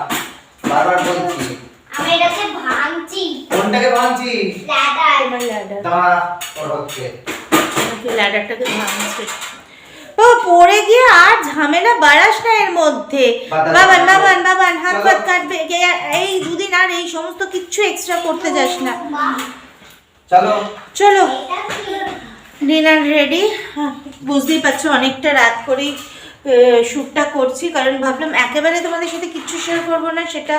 বারবার বলছি। আমি এটাকে ভাঙছি। কোনটাকে ভাঙছি? ল্যাডার। তোমার ল্যাডার। দাঁড়া, তোর হচ্ছে ল্যাডারটাকে ভাঙছে। ও পড়ে গিয়ে আর ঝামেলা বাড়াস না এর মধ্যে। বাবান বাবান বাবান হাত ফাত কাটবে, এই দুদিন আর এই সমস্ত কিচ্ছু এক্সট্রা করতে যাস না। চলো চলো ডিনার রেডি। বুঝতেই পারছো অনেকটা রাত করেই শ্যুটটা করছি, কারণ ভাবলাম একেবারে তোমাদের সাথে কিচ্ছু শেয়ার করবো না, সেটা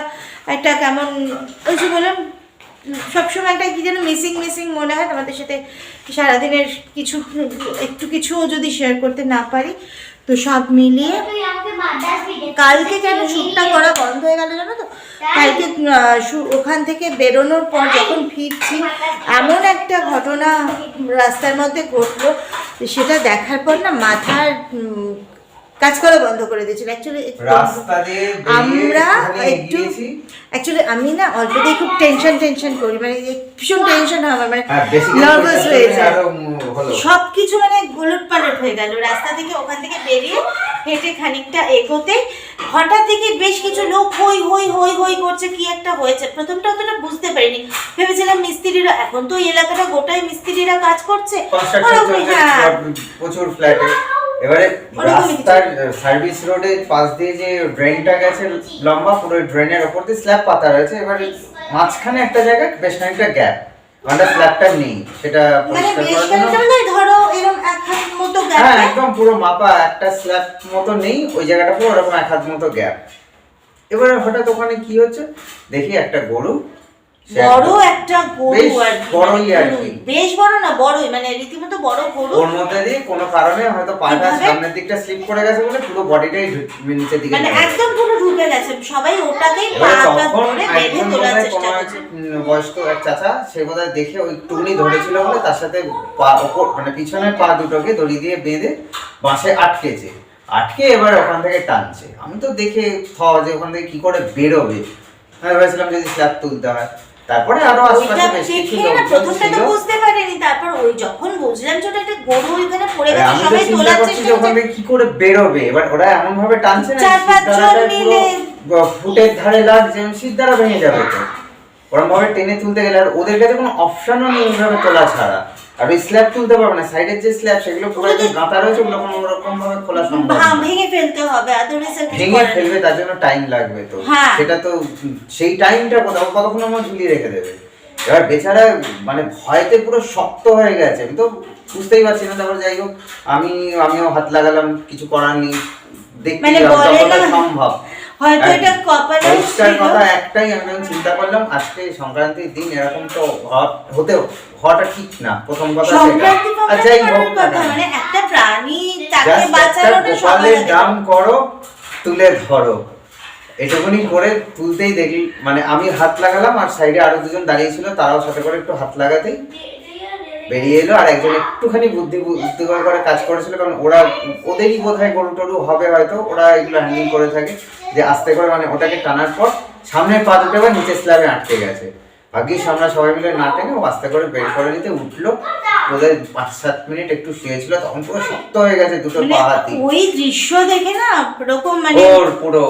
একটা কেমন ওই যে বললাম সবসময় একটা কি যেন মিসিং মনে হয়। তোমাদের সাথে সারাদিনের একটু কিছুও যদি শেয়ার করতে না পারি, তো সব মিলিয়ে কালকে কেন শ্যুটটা করা বন্ধ হয়ে গেল জানো তো? কালকে ওখান থেকে বেরোনোর পর যখন ফিরছি, এমন একটা ঘটনা রাস্তার মধ্যে ঘটলো, সেটা দেখার পর না মাথার কাজ করা বন্ধ করে দিয়েছিল। আমি না অলরেডি খুব টেনশন করি, মানে ভীষণ টেনশন হয় আমার, মানে নার্ভাস হয়ে যায়, সবকিছু মানে গোলট পালট হয়ে গেল। রাস্তা থেকে ওখান থেকে বেরিয়ে হেঁটে খানিকটা এগোতে হঠাৎ থেকে বেশ কিছু লোক হই হই হই হই করছে, কি একটা হয়েছে। প্রথমটা অতটা বুঝতে পারিনি, ভেবেছিলাম মিস্ত্রিরা, এখন তো এই এলাকাটা গোটাই মিস্ত্রিরা কাজ করছে, প্রচুর ফ্ল্যাটে। এবারে রাস্তার সার্ভিস রোডের পাশ দিয়ে যে ড্রেনটা গেছে লম্বা, পুরো ড্রেনের উপর দিয়ে স্ল্যাব পাতা রয়েছে, এবারে মাঝখানে একটা জায়গায় বেশ খানিকটা গ্যাপ, মানে স্ল্যাবটা নেই, সেটা পরিষ্কার করার জন্য ধরো এরকম এক হাত মতো গ্যাপ, হ্যাঁ একদম পুরো মাপা একটা স্ল্যাব মতো নেই, ওই জায়গাটা পুরো ওরকম এক হাত মতো গ্যাপ। এবারে হঠাৎ ওখানে কি হচ্ছে দেখি, একটা গরু, বড় একটা গরু, আর বড়ই আর কি, বেশ বড় না বড়ই, মানে রীতিমতো বড় গরু, ওর মধ্যে দিয়ে কোনো কারণে হয়তো পাটা সামনের দিকটা স্লিপ করে গেছে বলে পুরো বডিটাই নিচের দিকে, মানে একদম পুরো ঢুকে গেছে। সবাই ওটাকেই পাটা ধরে বেঁধে তোলার চেষ্টা করছে। বয়স্ক এক চাচা, সে বোধহয় দেখে ওই টুকনি ধরেছিল বলে তার সাথে পা ওপর, মানে পিছনের পা দুটোকে দড়ি দিয়ে বেঁধে বাঁশে আটকে এবার ওখান থেকে টানছে। আমি তো দেখে যে ওখান থেকে কি করে বেরোবে, আমি ভেবেছিলাম যদি স্ল্যাব তুলতে হয়। তারপরে আরো আশপাশে বেশ কিছু লোকজন ছিল, বুঝতে পারিনি। তারপর ওই যখন বুঝলাম যে ওটা একটা গরু ওইখানে পড়ে গেছে, সবাই তোলার চেষ্টা করছে, ওখান থেকে কি করে বেরোবে। এবার ওরা এমন ভাবে টানছে না, চার পাঁচ জন মিলে ফুটের ধারে লাগছে, সিদ্ধারা ভেঙে যাবে তো। ওরকম ভাবে টেনে তুলতে গেলে আর ওদের কাছে কোনো অপশনও নেই ওইভাবে তোলা ছাড়া। আর ওই স্ল্যাব তুলতে পারবে না, সাইডের যে স্ল্যাব সেগুলো পুরো একদম গাঁথা রয়েছে, ওগুলো কোনো রকম ভাবে খোলা সম্ভব না। ভেঙে ফেলতে হবে, আদারওয়াইজ ভেঙে ফেলবে, তার জন্য টাইম লাগবে। তো সেটা তো সেই টাইমটা কতক্ষণ আমার ঝুলিয়ে রেখে দেবে। এবার বেচারা মানে ভয়তে পুরো শক্ত হয়ে গেছে, আমি তো বুঝতেই পারছি না। তারপর যাই হোক আমিও হাত লাগালাম, কিছু করার নেই, দেখতে যতটা সম্ভব। হয়তো এটা কপালে ছিল। কথা একটাই, আমি যখন চিন্তা করলাম আজকে সংক্রান্তির দিন এরকম তো হওয়াটা ঠিক না, প্রথম কথা সেটা। আর যাই হোক মানে একটা প্রাণী তাকে বাঁচানোটা সকালে দাম করো, তুলে ধরো, এটুকুনি করে তুলতেই দেখি মানে আমি হাত লাগালাম, আর সাইডে আরো দুজন দাঁড়িয়ে ছিল, তারাও সাথে করে একটু হাত লাগাতেই বেরিয়ে এলো। আর একজন একটুখানি বুদ্ধি করে কাজ করেছিল, কারণ ওদেরই বোধহয় গরু টরু হবে হয়তো, ওরা এগুলো হ্যান্ডেল করে থাকে, যে আস্তে করে মানে ওটাকে টানার পর সামনের পা দুটো বা নিচে স্ল্যাবে আটকে গেছে। ভাগ্যিস আমরা সবাই মিলে না টেনে ও আস্তে করে বের করে নিতে উঠলো। ওদের 5-7 মিনিট একটু শুয়েছিল, তখন পুরো শক্ত হয়ে গেছে দুটো পা হাতি। ওই দৃশ্য দেখে না এরকম মানে ওর পুরো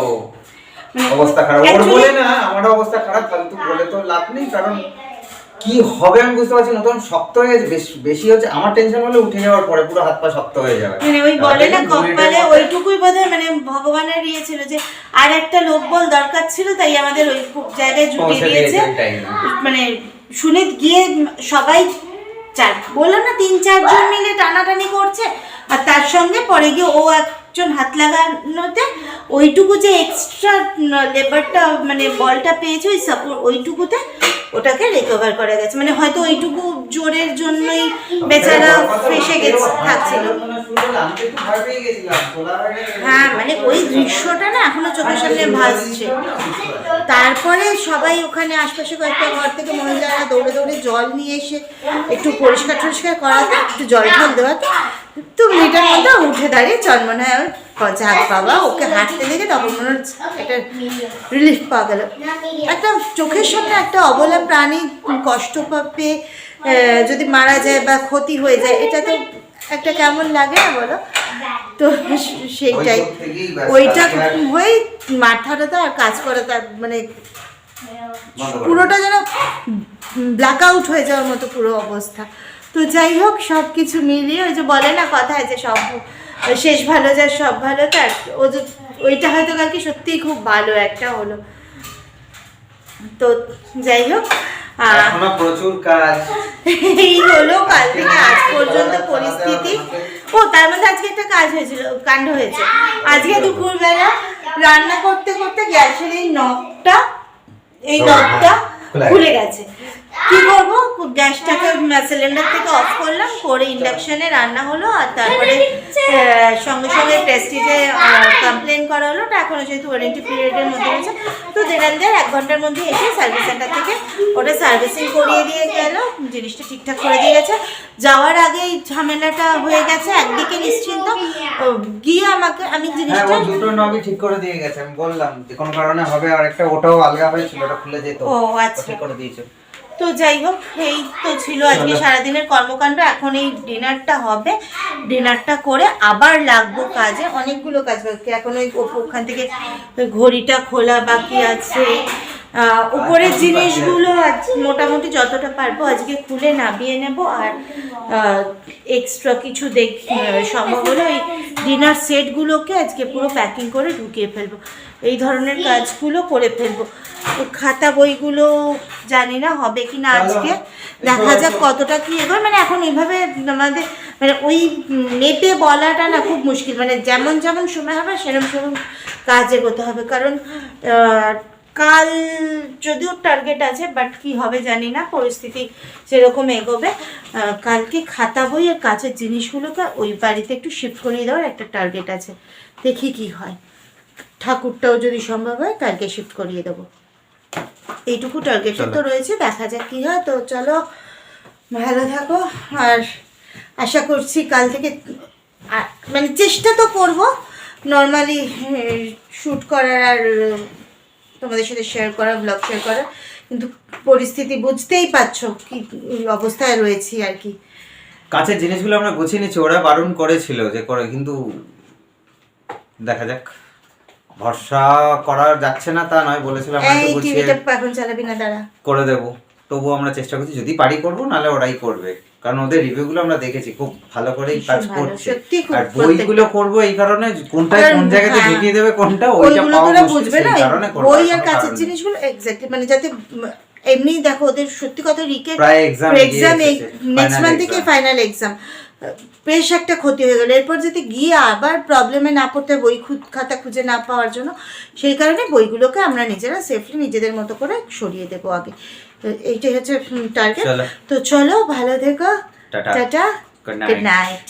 অবস্থা খারাপ। ওর বলে না আমারও অবস্থা খারাপ, ফালতু বলে তো লাভ নেই, কারণ কি হবে আমি বুঝতে পারছি না। তখন শক্ত হয়ে গেছে, বেশি হচ্ছে আমার টেনশন হলে উঠে যাওয়ার পরে পুরো হাত পা শক্ত হয়ে যাবে। মানে ওই বলে না কপালে ওইটুকুই বোধহয় মানে ভগবানের ইয়ে ছিল যে আর একটা লোকবল দরকার ছিল, তাই আমাদের ওই জায়গায় জুটিয়ে দিয়েছে। মানে শুনে গিয়ে সবাই বললাম না 3-4 জন মিলে টানাটানি করছে, আর তার সঙ্গে পরে গিয়ে ও একজন হাত লাগানোতে ওইটুকু যে এক্সট্রা লেবারটা মানে বলটা পেয়েছে ওই ওইটুকুতে ওটাকে রিকভার করা গেছে। মানে হয়তো ওইটুকু জোরের জন্যই বেচারা ফেসে গেছে থাকছিল। হ্যাঁ মানে ওই দৃশ্যটা না এখনো চোখের সামনে ভাসছে। তারপরে সবাই ওখানে আশপাশে কয়েকটা ঘর থেকে মহিলারা দৌড়ে দৌড়ে জল নিয়ে এসে একটু পরিষ্কার টরিষ্কার করাতে, একটু জল ঠল দেওয়াতে 2 মিনিটের মধ্যে উঠে দাঁড়িয়ে চন্মনায় যাক বাবা, ওকে হাঁটতে দেখে তখন মনে হচ্ছে একটা রিলিফ পাওয়া গেল। একটা চোখের সামনে একটা অবলা প্রাণী কষ্ট পেয়ে যদি মারা যায় বা ক্ষতি হয়ে যায়, এটা তো একটা কেমন লাগে না বলো? তো সেইটাই, ওইটা হয়ে মাথাটা তো আর কাজ করে, তার মানে পুরোটা যেন ব্ল্যাক আউট হয়ে যাওয়ার মতো পুরো অবস্থা। তো যাই হোক সব কিছু মিলিয়ে ওই যে বলে না কথায় যে সব শেষ ভালো যায় সব ভালো, তার ওইটা হয়তো কালকে সত্যিই খুব ভালো একটা হলো। তো যাই হোক প্রচুর কাজ এই হলো কাল থেকে আজ পর্যন্ত পরিস্থিতি। ও তার মধ্যে আজকে একটা কাজ হয়েছিল, কাণ্ড হয়েছে। আজকে দুপুরবেলা রান্না করতে করতে গ্যাসের এই নবটা খুলে গেছে। কি করবো, গ্যাসটাকে সিলিন্ডার থেকে অফ করলাম, করে ইন্ডাকশনে রান্না হলো। আর তারপরে সঙ্গে সঙ্গে প্রেস্টিজে কমপ্লেন করা হলো। ওটা এখনো যেহেতু ওয়ারেন্টি পিরিয়ডের মধ্যে রয়েছে, তো দেড় 1 ঘন্টার মধ্যে এসে সার্ভিস সেন্টার থেকে ওটা সার্ভিসিং করিয়ে দিয়ে গেল, জিনিসটা ঠিকঠাক করে দিয়ে গেছে। যাওয়ার আগে এই ঝামেলাটা হয়ে গেছে, একদিকে নিশ্চিন্ত গিয়ে আমি জিনিসটা দুটো নবই ঠিক করে দিয়ে গেছে। আমি বললাম যে কোনো কারণে হবে, আর একটা ওটাও আলগা হয়েছিল, ওটা খুলে যেত। ও আচ্ছা, ঠিক করে দিয়েছে। তো যাই হোক এই তো ছিল আজকে সারাদিনের কর্মকাণ্ড। এখন এই ডিনারটা হবে, ডিনারটা করে আবার লাগবো কাজে, অনেকগুলো কাজ বাকি। এখন ওই ওখান থেকে ঘড়িটা খোলা বাকি আছে, উপরের জিনিসগুলো আজ মোটামুটি যতটা পারবো আজকে খুলে নামিয়ে নেব। আর এক্সট্রা কিছু সম্ভব হলে ওই ডিনার সেটগুলোকে আজকে পুরো প্যাকিং করে ঢুকিয়ে ফেলবো। এই ধরনের কাজগুলো করে ফেলবো। খাতা বইগুলো জানি না হবে কি না, আজকে দেখা যাক কতটা কি এগোয়। মানে এখন এইভাবে আমাদের মানে ওই নেটে বলাটা না খুব মুশকিল। মানে যেমন যেমন সময় হবে সেরকম কাজ এগোতে হবে, কারণ কাল যদিও টার্গেট আছে, বাট কি হবে জানি না, পরিস্থিতি সেরকম এগোবে। কালকে খাতা বই আর কাছের জিনিসগুলোকে ওই বাড়িতে একটু শিফট করিয়ে দেওয়ার একটা টার্গেট আছে, দেখি কি হয়। ঠাকুরটাও যদি সম্ভব হয় কালকে শিফট করিয়ে দেবো, এইটুকু টার্গেটে তো রয়েছে, দেখা যাক কি হয়। তো চলো ভালো থাকো, আর আশা করছি কাল থেকে মানে চেষ্টা তো করবো নর্মালি শ্যুট করার আর তোমাদের সাথে শেয়ার করার, ব্লগ শেয়ার করার, কিন্তু পরিস্থিতি বুঝতেই পারছো কি অবস্থায় রয়েছি আর কি। কাছের জিনিসগুলো আমরা গুছিয়ে নিচ্ছি, ওরা বারণ করেছিল যে করে, কিন্তু দেখা যাক ভরসা করা যাচ্ছে না তা নয়, বলেছিলাম আমরা এই একটু গুছিয়ে টিভিটা এখন চালাবি না, দাঁড়া। করে দেবো, তবুও আমরা চেষ্টা করছি যদি পারি করবো, নাহলে ওরাই করবে, কারণ ওদের রিভিউগুলো আমরা দেখেছি খুব ভালো করেই কাজ ভীষণ ভালো, করছে। সত্যি খুব আর বইগুলো করবো এই কারণে কোনটায় কোন জায়গাতে হ্যাঁ, ঢুকিয়ে দেবে কোনটা ওইটা ওইগুলো পাওয়া তোরা মুশকিল, বুঝবে না, সেই কারণে করবো, বই আর আর কোনো কাছের কারণ নেই। জিনিসগুলো এক্স্যাক্টলি মানে যাতে এমনি দেখো ওদের সত্যি কথা রিকে প্রায় এক্সাম নেক্সট মান্থ থেকে ফাইনাল এক্সাম, বেশ একটা ক্ষতি হয়ে গেল। এরপর যাতে গিয়ে আবার প্রবলেমে না পড়তে হয়, বই খাতা খুঁজে না পাওয়ার জন্য, সেই কারণে বইগুলোকে আমরা নিজেরা সেফলি নিজেদের মতো করে সরিয়ে দেবো আগে। তো এইটাই হচ্ছে টার্গেট। চলো। তো চলো, ভালো থেকো, tata. Tata, Good good night. Night.